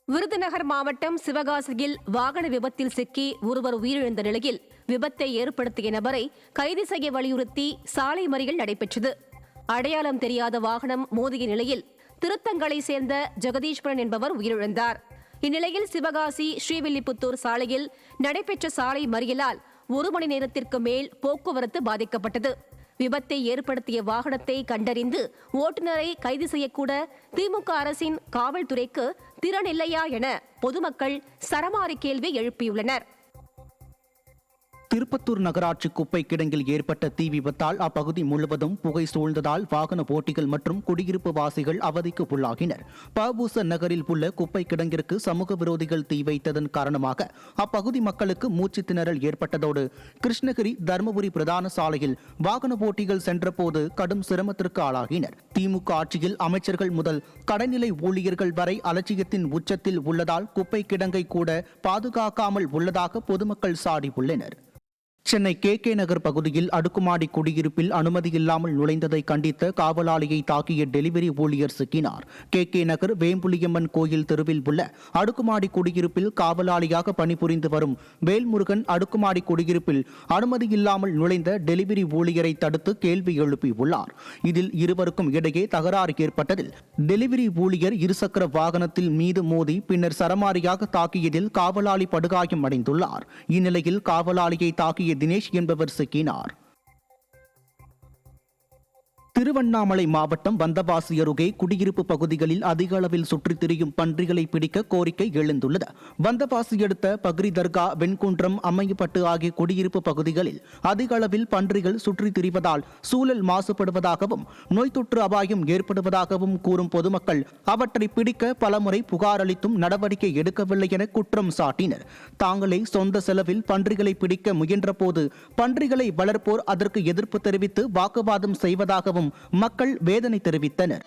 விருதுநகர் மாவட்டம் சிவகாசியில் வாகன விபத்தில் சிக்கி ஒருவர் உயிரிழந்த நிலையில் விபத்தை ஏற்படுத்திய நபரை கைது செய்ய வலியுறுத்தி சாலை மறியல் நடைபெற்றது. அடையாளம் தெரியாத வாகனம் மோதிய நிலையில் திருத்தங்களை சேர்ந்த ஜெகதீஸ்வரன் என்பவர் உயிரிழந்தார். இந்நிலையில் சிவகாசி ஸ்ரீவில்லிபுத்தூர் சாலையில் நடைபெற்ற சாலை மறியலால் 1 மணி நேரத்திற்கு மேல் போக்குவரத்து பாதிக்கப்பட்டது. விபத்தை ஏற்படுத்திய வாகனத்தை கண்டறிந்து ஓட்டுநரை கைது செய்யக்கூட திமுக அரசின் காவல்துறைக்கு திறன் இல்லையா என பொதுமக்கள் சரமாரி கேள்வி எழுப்பியுள்ளனர். திருப்பத்தூர் நகராட்சி குப்பை கிடங்கில் ஏற்பட்ட தீ விபத்தால் அப்பகுதி முழுவதும் புகை சூழ்ந்ததால் வாகன ஓட்டிகள் மற்றும் குடியிருப்பு வாசிகள் அவதிக்கு உள்ளாகினர். பபூச நகரில் உள்ள குப்பை கிடங்கிற்கு சமூக விரோதிகள் தீ வைத்ததன் காரணமாக அப்பகுதி மக்களுக்கு மூச்சு திணறல் ஏற்பட்டதோடு கிருஷ்ணகிரி தருமபுரி பிரதான சாலையில் வாகன ஓட்டிகள் சென்றபோது கடும் சிரமத்திற்கு ஆளாகினர். திமுக ஆட்சியில் அமைச்சர்கள் முதல் கடைநிலை ஊழியர்கள் வரை அலட்சியத்தின் உச்சத்தில் உள்ளதால் குப்பை கிடங்கை கூட பாதுகாக்காமல் உள்ளதாக பொதுமக்கள் சாடியுள்ளனர். சென்னை கே நகர் பகுதியில் அடுக்குமாடி குடியிருப்பில் அனுமதி இல்லாமல் நுழைந்ததை கண்டித்த காவலாளியை தாக்கிய டெலிவரி ஊழியர் சிக்கினார். கே நகர் வேம்புலியம்மன் கோயில் தெருவில் உள்ள அடுக்குமாடி குடியிருப்பில் காவலாளியாக பணிபுரிந்து வரும் வேல்முருகன் அடுக்குமாடி குடியிருப்பில் அனுமதி இல்லாமல் நுழைந்த டெலிவரி ஊழியரை தடுத்து கேள்வி எழுப்பியுள்ளார். இதில் இருவருக்கும் இடையே தகராறு ஏற்பட்டதில் டெலிவரி ஊழியர் இருசக்கர வாகனத்தில் மீது மோதி பின்னர் சரமாரியாக தாக்கியதில் காவலாளி படுகாயம் அடைந்துள்ளார். இந்நிலையில் காவலாளியை தாக்கிய தினேஷ் என்பவர் சிக்கினார். திருவண்ணாமலை மாவட்டம் வந்தவாசி அருகே குடியிருப்பு பகுதிகளில் அதிக அளவில் சுற்றித் திரியும் பன்றிகளை பிடிக்க கோரிக்கை எழுந்துள்ளது. வந்தவாசி அடுத்த பக்ரி தர்கா, வெண்குன்றம், அம்மையப்பட்டு ஆகிய குடியிருப்பு பகுதிகளில் அதிக அளவில் பன்றிகள் சுற்றித் திரிவதால் சூழல் மாசுபடுவதாகவும் நோய் தொற்று அபாயம் ஏற்படுவதாகவும் கூறும் பொதுமக்கள் அவற்றை பிடிக்க பலமுறை புகார் அளித்தும் நடவடிக்கை எடுக்கவில்லை என குற்றம் சாட்டினர். தாங்களே சொந்த செலவில் பன்றிகளை பிடிக்க முயன்றபோது பன்றிகளை வளர்ப்போர் அதற்கு எதிர்ப்பு தெரிவித்து வாக்குவாதம் செய்வதாகவும் மக்கள் வேதனை தெரிவித்தனர்.